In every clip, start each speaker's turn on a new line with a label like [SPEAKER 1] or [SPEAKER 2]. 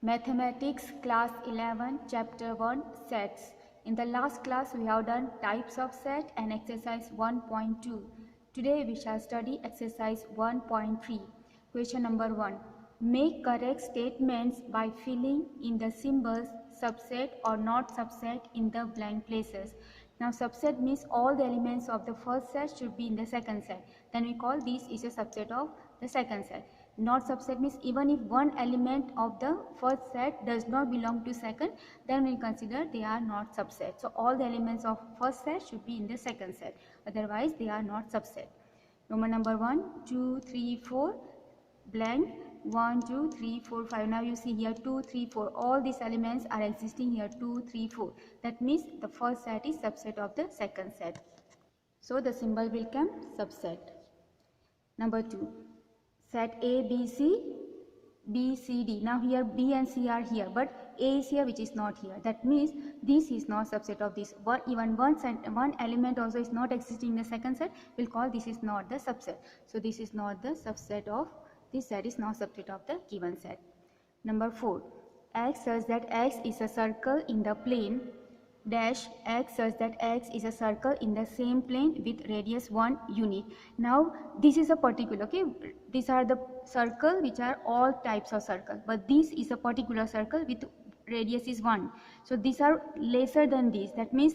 [SPEAKER 1] Mathematics class 11 chapter 1 sets. In the last class we have done types of set and exercise 1.2. Today we shall study exercise 1.3. Question number 1. Make correct statements by filling in the symbols subset or not subset in the blank places. Now subset means all the elements of the first set should be in the second set. Then we call this is a subset of the second set. Not subset means even if one element of the first set does not belong to second, then we consider they are not subset. So all the elements of first set should be in the second set, otherwise they are not subset. Roman number 1, 2, 3, 4 blank 1, 2, 3, 4, 5. Now you see here 2, 3, 4. All these elements are existing here 2, 3, 4. That means the first set is subset of the second set. So the symbol will come subset. Number 2. Set A, B, C, B, C, D. Now here B and C are here, but A is here which is not here. That means this is not subset of this. Even one element also is not existing in the second set. We'll call this is not the subset. So this is not the subset of this set, is not subset of the given set. Number 4. X such that X is a circle in the plane dash X such that X is a circle in the same plane with radius 1 unit. Now this is a particular, okay, these are the circle which are all types of circle, but this is a particular circle with radius is 1. So these are lesser than this. That means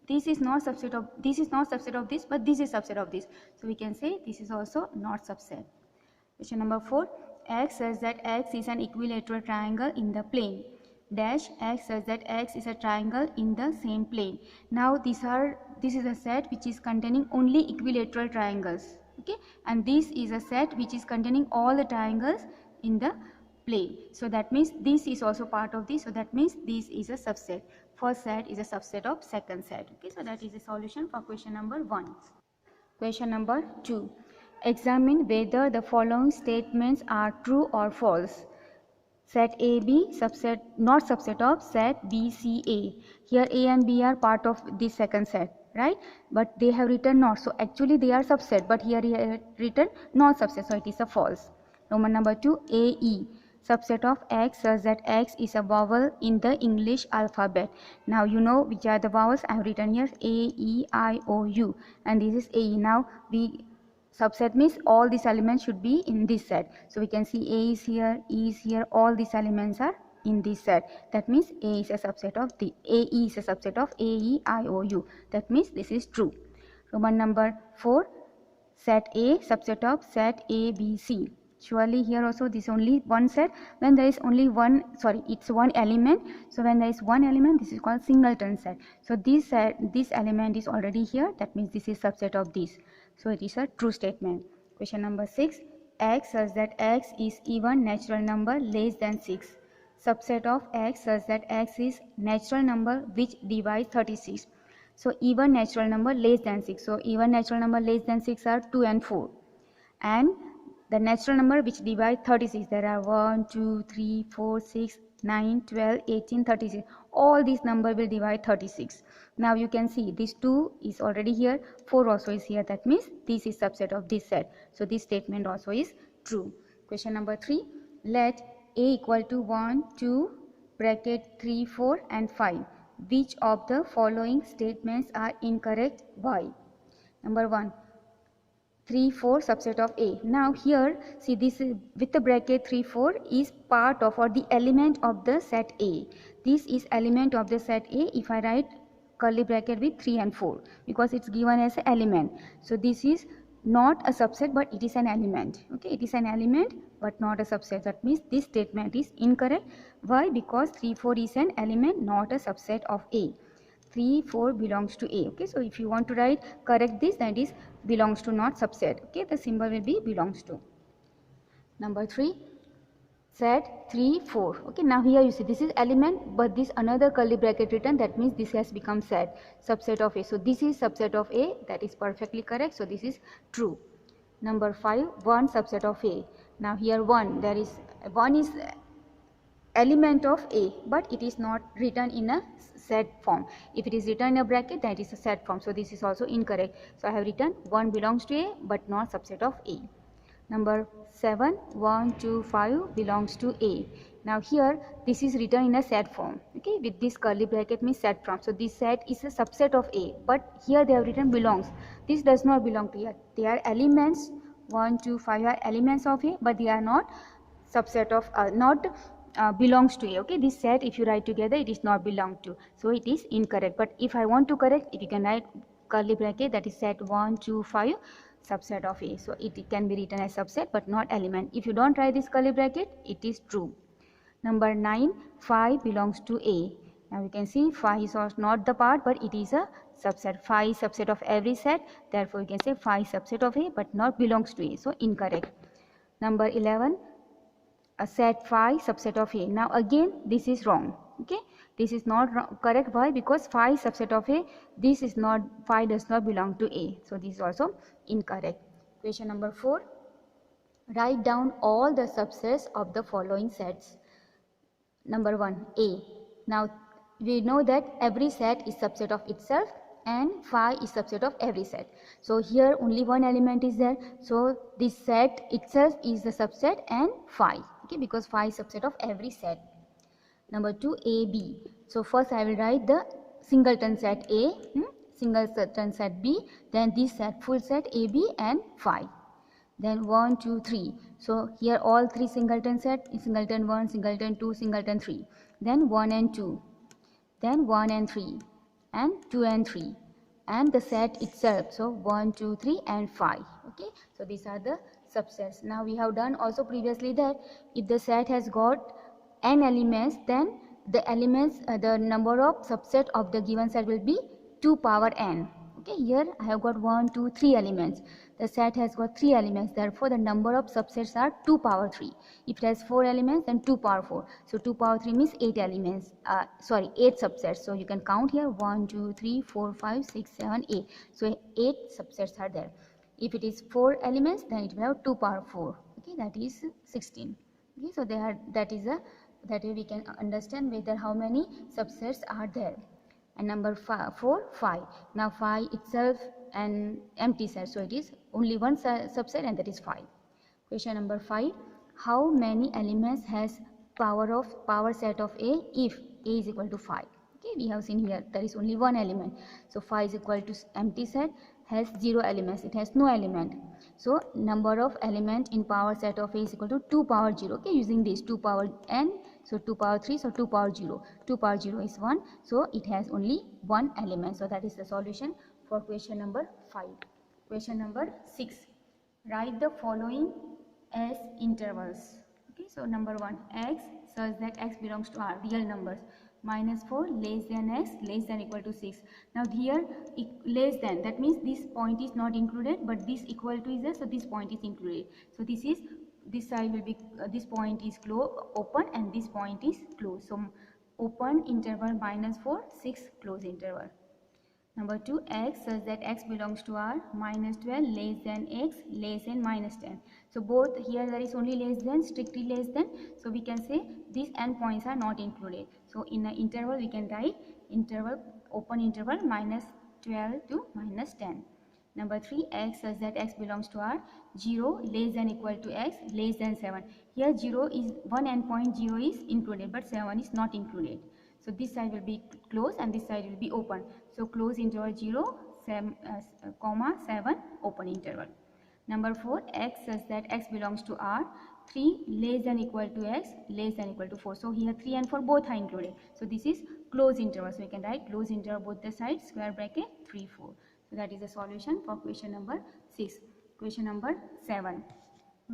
[SPEAKER 1] this is not subset of this, is not subset of this, but this is subset of this. So we can say this is also not subset. Question number 4. X says that X is an equilateral triangle in the plane dash X says that X is a triangle in the same plane. Now this is a set which is containing only equilateral triangles, okay, and this is a set which is containing all the triangles in the plane. So that means this is also part of this. So that means this is a subset. First set is a subset of second set. Okay, so that is the solution for question number 1. Question number 2. Examine whether the following statements are true or false. Set A, B, subset, not subset of set B, C, A. Here A and B are part of this second set, right? But they have written not. So actually they are subset, but here he has written not subset, so it is a false. Roman number 2, A, E. Subset of X such that X is a vowel in the English alphabet. Now you know which are the vowels. I have written here A, E, I, O, U, and this is A, E. Now subset means all these elements should be in this set. So we can see A is here, E is here, all these elements are in this set. That means A is a subset of the A, E is a subset of A, E, I, O, U. That means this is true. Roman number 4, set A, subset of set A, B, C. Surely here also this is only one set. When there is only one, it's one element. So when there is one element, this is called singleton set. So this element is already here. That means this is subset of this. So it is a true statement. Question number 6. X such that X is even natural number less than 6. Subset of X such that X is natural number which divides 36. So even natural number less than 6. So even natural number less than 6 are 2 and 4. And the natural number which divide 36, there are 1, 2, 3, 4, 6, 9, 12, 18, 36. All these number will divide 36. Now you can see this 2 is already here, 4 also is here. That means this is subset of this set. So this statement also is true. Question number 3. Let A equal to 1, 2, bracket 3, 4 and 5. Which of the following statements are incorrect? Why? Number 1. 3, 4 subset of A. Now here see this is, with the bracket 3, 4 is part of or the element of the set A. This is element of the set A if I write curly bracket with 3 and 4 because it's given as an element. So this is not a subset but it is an element. Okay, it is an element but not a subset. That means this statement is incorrect. Why? Because 3, 4 is an element, not a subset of A. 3, 4 belongs to A. Okay, so if you want to write correct this, that is belongs to, not subset. Okay, the symbol will be belongs to. Number 3, set 3, 4. Okay, now here you see this is element but this another curly bracket written. That means this has become set, subset of A. So this is subset of A. That is perfectly correct. So this is true. Number 5, 1 subset of A. Now here 1, there is 1 is element of A but it is not written in a set form. If it is written in a bracket, that is a set form. So this is also incorrect. So I have written 1 belongs to A but not subset of A. Number 7, 1, 2, 5 belongs to A. Now here this is written in a set form, okay, with this curly bracket means set from. So this set is a subset of A, but here they have written belongs. This does not belong to A. They are elements. 1, 2, 5 are elements of A, but they are not subset of belongs to A. Okay, this set if you write together, it is not belong to, so it is incorrect. But if I want to correct it, you can write curly bracket, that is set 1, 2, 5 subset of A. So it can be written as subset but not element. If you don't write this curly bracket, it is true. Number 9, 5 belongs to A. Now you can see 5 is not the part, but it is a subset. 5 is subset of every set, therefore you can say 5 subset of A but not belongs to A, so incorrect. Number 11, a set 5 subset of A. Now again this is wrong, okay, this is not correct. Why? Because 5 subset of A, this is not, 5 does not belong to A, so this is also incorrect. Question number 4, write down all the subsets of the following sets. Number 1, A. Now we know that every set is subset of itself and phi is subset of every set. So here only one element is there, so this set itself is the subset and phi, okay, because phi is subset of every set. Number 2, A, B. So first I will write the singleton set A, singleton set B, then this set full set A, B and phi. Then 1, 2, 3. So here all three singleton set, singleton 1, singleton 2, singleton 3. Then 1 and 2. Then 1 and 3. And 2 and 3. And the set itself. So 1, 2, 3 and 5. Okay. So these are the subsets. Now we have done also previously that if the set has got n elements, then the elements, the number of subset of the given set will be 2 power n. Okay, here I have got 1, 2, 3 elements. The set has got 3 elements, therefore the number of subsets are 2 power 3. If it has 4 elements, then 2 power 4. So 2 power 3 means 8 elements, 8 subsets. So you can count here 1, 2, 3, 4, 5, 6, 7, 8. So 8 subsets are there. If it is 4 elements, then it will have 2 power 4. Okay, that is 16. Okay, so that way we can understand whether how many subsets are there. And number 4, 5. Now 5 itself an empty set, so it is only one subset, and that is 5. Question number 5, how many elements has power set of A if A is equal to 5? Okay, we have seen here there is only one element, so 5 is equal to empty set, has 0 elements, it has no element. So number of element in power set of A is equal to 2 power 0. Okay, using this 2 power n, so 2 power 3, so 2 power 0. 2 power 0 is 1, so it has only one element. So that is the solution for question number 5. Question number 6, write the following as intervals. Okay, so number 1, x such that x belongs to R, real numbers. -4 less than x less than equal to 6. Now here less than, that means this point is not included, but this equal to is there, so this point is included. So this side will be this point is open and this point is closed. So open interval -4, 6 close interval. Number 2, x such that x belongs to R, -12 less than x less than -10. So both here there is only less than, strictly less than. So we can say these n points are not included. So in an interval we can write interval, open interval -12 to -10. Number 3, x such that x belongs to R, 0 less than equal to x less than 7. Here 0 is one endpoint, 0 is included, but 7 is not included. So this side will be closed and this side will be open. So close interval 0, 7, 7 open interval. Number 4, x such that x belongs to R, 3 less than equal to x less than equal to 4. So here 3 and 4 both are included. So this is close interval. So we can write close interval both the sides, square bracket 3, 4. So that is the solution for question number 6. Question number 7,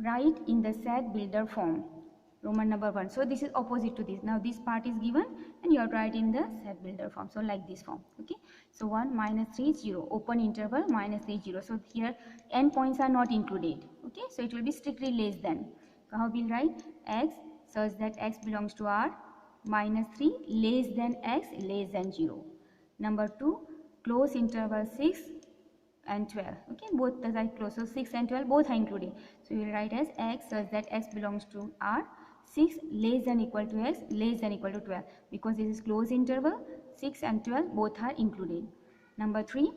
[SPEAKER 1] write in the set builder form. Roman number 1. So this is opposite to this. Now this part is given and you have to write in the set builder form. So like this form. Okay. So 1 -3 0. Open interval -3 0. So here n points are not included. Okay. So it will be strictly less than. So how we'll write x such that x belongs to R, -3 less than x less than 0. Number 2, close interval 6 and 12. Okay, both the sides close. So 6 and 12 both are included. So we will write as x such that x belongs to R, 6 less than equal to x less than equal to 12. Because this is close interval, 6 and 12 both are included. Number 3,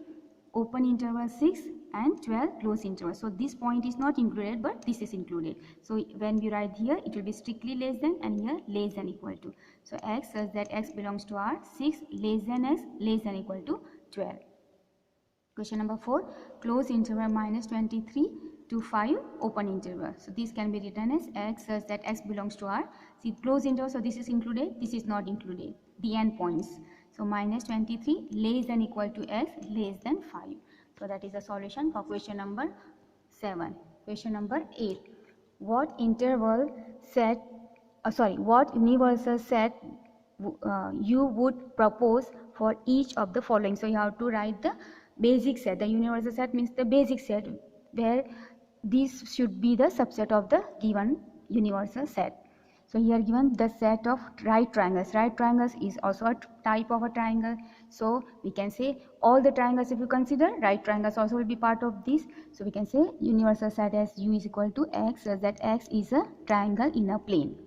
[SPEAKER 1] open interval 6 and 12 close interval. So this point is not included, but this is included. So when we write here, it will be strictly less than, and here less than equal to. So x such that x belongs to R, 6 less than x less than equal to 12. Question number 4, close interval minus 23 to 5 open interval. So this can be written as x such that x belongs to R. See, close interval, so this is included, this is not included, the end points. So minus 23 less than equal to x less than 5. So that is the solution for question number 7. Question number 8. What interval set, what universal set you would propose for each of the following? So you have to write the basic set. The universal set means the basic set, where this should be the subset of the given universal set. So here given the set of right triangles. Right triangles is also a type of a triangle. So we can say all the triangles, if you consider, right triangles also will be part of this. So we can say universal set as U is equal to X, such that X is a triangle in a plane.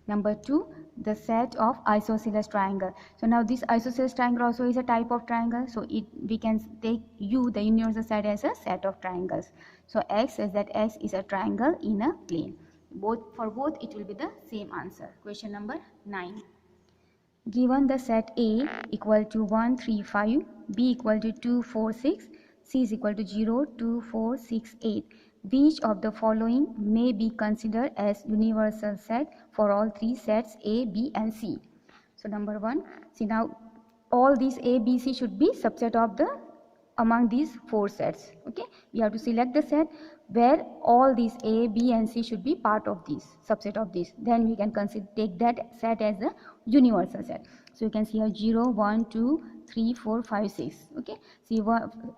[SPEAKER 1] Number 2, the set of isosceles triangle. So now this isosceles triangle also is a type of triangle. So we can take U, the universal set, as a set of triangles. So X says that X is a triangle in a plane. For both it will be the same answer. Question number 9. Given the set A equal to 1, 3, 5, B equal to 2, 4, 6, C is equal to 0, 2, 4, 6, 8. Which of the following may be considered as universal set for all three sets A, B and C? So number 1, see now all these A, B, C should be subset of the among these 4 sets. Okay, we have to select the set where all these A, B and C should be part of this, subset of this. Then we can take that set as a universal set. So you can see here 0, 1, 2, 3, 4, 5, 6. Okay, see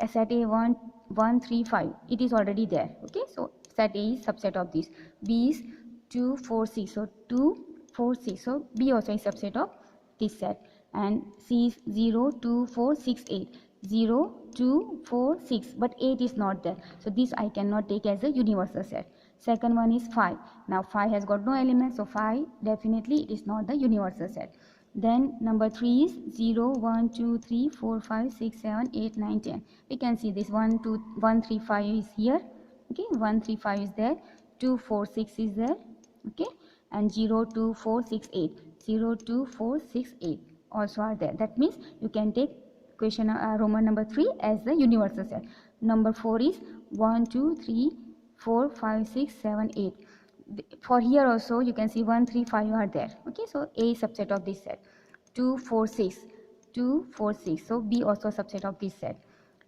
[SPEAKER 1] set A 1, 1, 3, 5. It is already there. Okay, so set A is subset of this. B is 2, 4, 6. So 2, 4, 6. So B also is subset of this set. And C is 0, 2, 4, 6, 8. 0, 2, 4, 6, but 8 is not there. So this I cannot take as a universal set. Second one is 5. Now 5 has got no element, so 5 definitely it is not the universal set. Then number 3 is 0, 1, 2, 3, 4, 5, 6, 7, 8, 9, 10. We can see this 1, 3, 5 is here. Okay, 1, 3, 5 is there. 2, 4, 6 is there. Okay, and 0, 2, 4, 6, 8. 0, 2, 4, 6, 8 also are there. That means you can take question Roman number 3 as the universal set. Number 4 is 1, 2, 3, 4, 5, 6, 7, 8. For here also you can see 1, 3, 5 are there. Okay, so A is subset of this set. 2, 4, 6. 2, 4, 6. So B also subset of this set.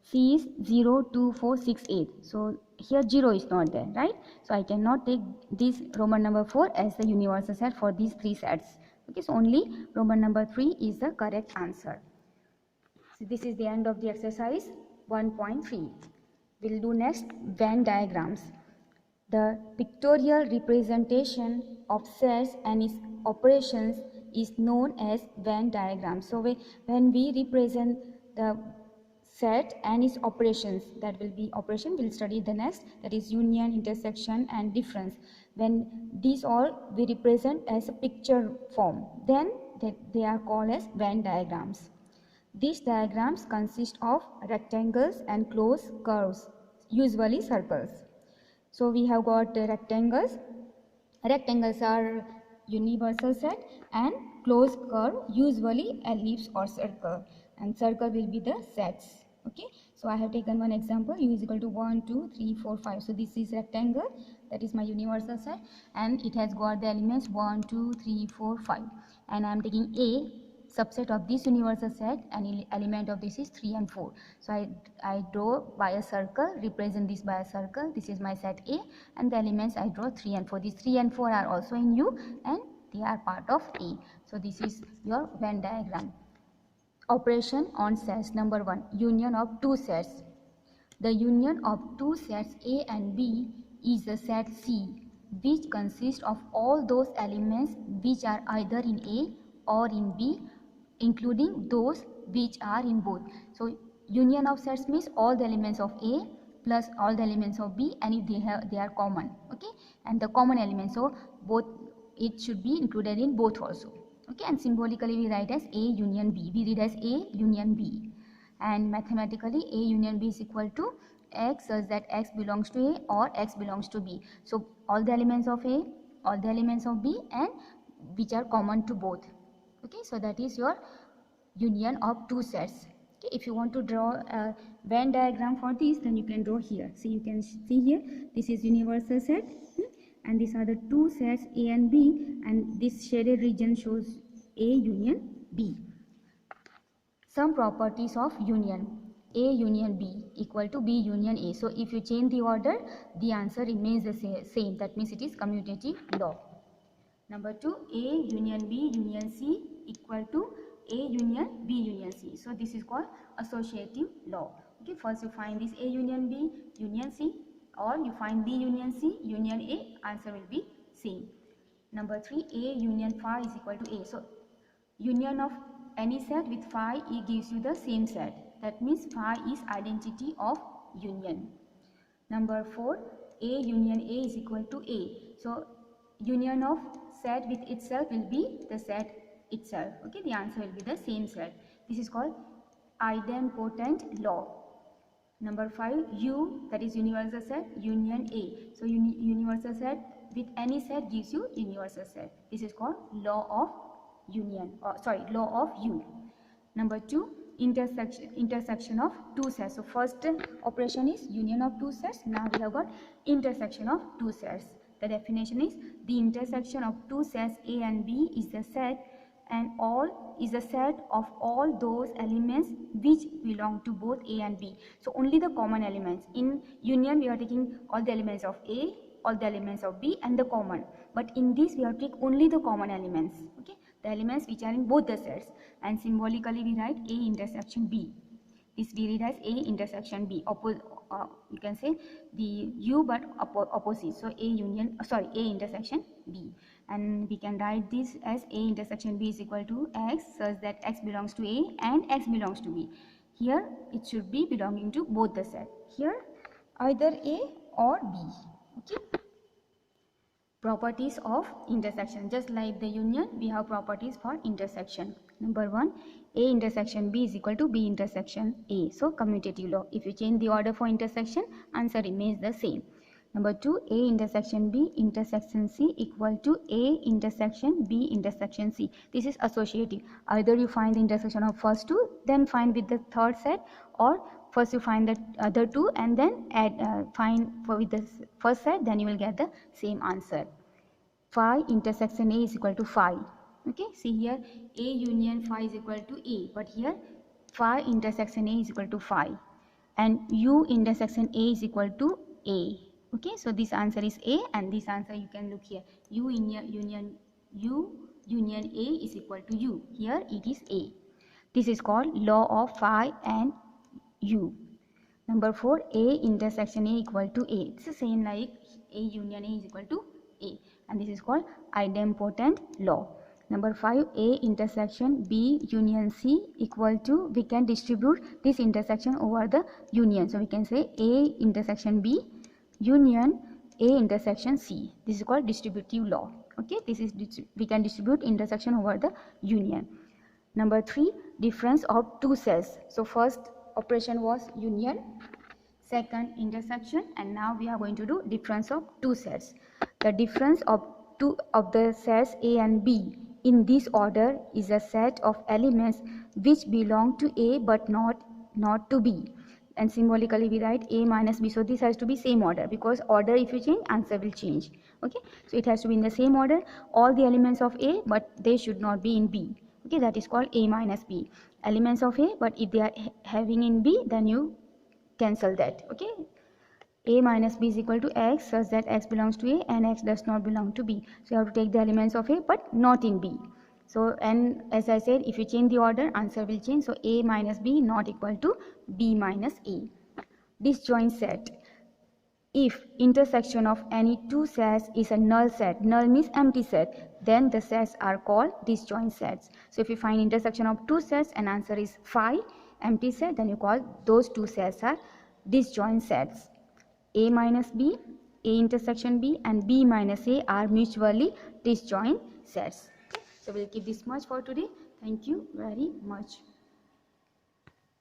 [SPEAKER 1] C is 0, 2, 4, 6, 8. So here 0 is not there, right? So I cannot take this Roman number 4 as the universal set for these 3 sets. Okay, so only Roman number 3 is the correct answer. So this is the end of the exercise 1.3. We'll do next Venn diagrams. The pictorial representation of sets and its operations is known as Venn diagram. So when we represent the set and its operations, that will be operation, we'll study the next, that is union, intersection and difference. When these all we represent as a picture form, then they are called as Venn diagrams. These diagrams consist of rectangles and closed curves, usually circles. So we have got rectangles. Rectangles are universal set, and closed curve usually ellipse or circle, and circle will be the sets. Okay, so I have taken one example. U is equal to 1, 2, 3, 4, 5. So this is rectangle, that is my universal set, and it has got the elements 1, 2, 3, 4, 5, and I am taking A subset of this universal set, and element of this is 3 and 4. So I draw by a circle, represent this by a circle. This is my set A, and the elements I draw 3 and 4. These 3 and 4 are also in U, and they are part of A. So this is your Venn diagram. Operation on sets. Number 1, union of two sets. The union of two sets A and B is the set C, which consists of all those elements which are either in A or in B, including those which are in both. So union of sets means all the elements of A plus all the elements of B, and if they are common. Okay, and the common elements, so both, it should be included in both also. Okay, and symbolically we write as A union B. We read as A union B. and mathematically A union B is equal to X such that X belongs to A or X belongs to B. So all the elements of A, all the elements of B, and which are common to both. Okay, so that is your union of two sets. Okay, if you want to draw a Venn diagram for this, then you can draw here. So you can see here, this is universal set, and these are the two sets A and B, and this shaded region shows A union B. Some properties of union: A union B equal to B union A. So if you change the order, the answer remains the same. That means it is commutative law. Number 2, A union B union C equal to A union B union C. So this is called associative law. Okay, first you find this A union B union C, or you find B union C union A, answer will be same. Number 3, A union phi is equal to A. So union of any set with phi, it gives you the same set. That means phi is identity of union. Number 4, A union A is equal to A. So union of set with itself will be the set itself. Okay, the answer will be the same set. This is called idempotent law. Number 5, U, that is universal set, union A. So universal set with any set gives you universal set. This is called law of union, law of U. Number 2, intersection of two sets. So first operation is union of two sets. Now we have got intersection of two sets. The definition is the intersection of two sets A and B is the set, and all is a set of all those elements which belong to both A and B. So only the common elements. In union we are taking all the elements of A, all the elements of B, and the common. But in this we have to take only the common elements. Okay, the elements which are in both the sets, and symbolically we write A intersection B. This we read as A intersection B. You can say the U but opposite. So A intersection B, and we can write this as A intersection B is equal to X such that X belongs to A and X belongs to B. Here it should be belonging to both the set. Here either A or B. Okay. Properties of intersection. Just like the union, we have properties for intersection. Number 1, A intersection B is equal to B intersection A. So commutative law. If you change the order for intersection, answer remains the same. Number 2, A intersection B intersection C equal to A intersection B intersection C. This is associative. Either you find the intersection of first two, then find with the third set, or first you find the other two and then find with the first set, then you will get the same answer. Phi intersection A is equal to phi. Okay, see here A union phi is equal to A, but here phi intersection A is equal to phi, and U intersection A is equal to A. Okay, so this answer is A, and this answer you can look here. U union A is equal to U. Here it is A. This is called law of phi and U. Number 4, A intersection A equal to A. It's the same like A union A is equal to A, and this is called idempotent law. Number 5, A intersection B union C equal to, we can distribute this intersection over the union. So we can say A intersection B union A intersection C. This is called distributive law. Okay, this is we can distribute intersection over the union. Number 3, difference of two sets. So first operation was union, second intersection, and now we are going to do difference of two sets. The difference of two of the sets A and B in this order is a set of elements which belong to A but not to B, and symbolically we write A minus B. So this has to be same order, because order if you change, answer will change. Okay, so it has to be in the same order, all the elements of A, but they should not be in B. Okay, that is called A minus B. Elements of A, but if they are having in B, then you cancel that. Okay, A minus B is equal to X such that X belongs to A and X does not belong to B. So you have to take the elements of A but not in B. So, and as I said, if you change the order, answer will change. So A minus B not equal to B minus A. Disjoint set. If intersection of any two sets is a null set, null means empty set, then the sets are called disjoint sets. So if you find intersection of two sets and answer is phi, empty set, then you call those two sets are disjoint sets. A minus B, A intersection B, and B minus A are mutually disjoint sets. Okay? So we'll keep this much for today. Thank you very much.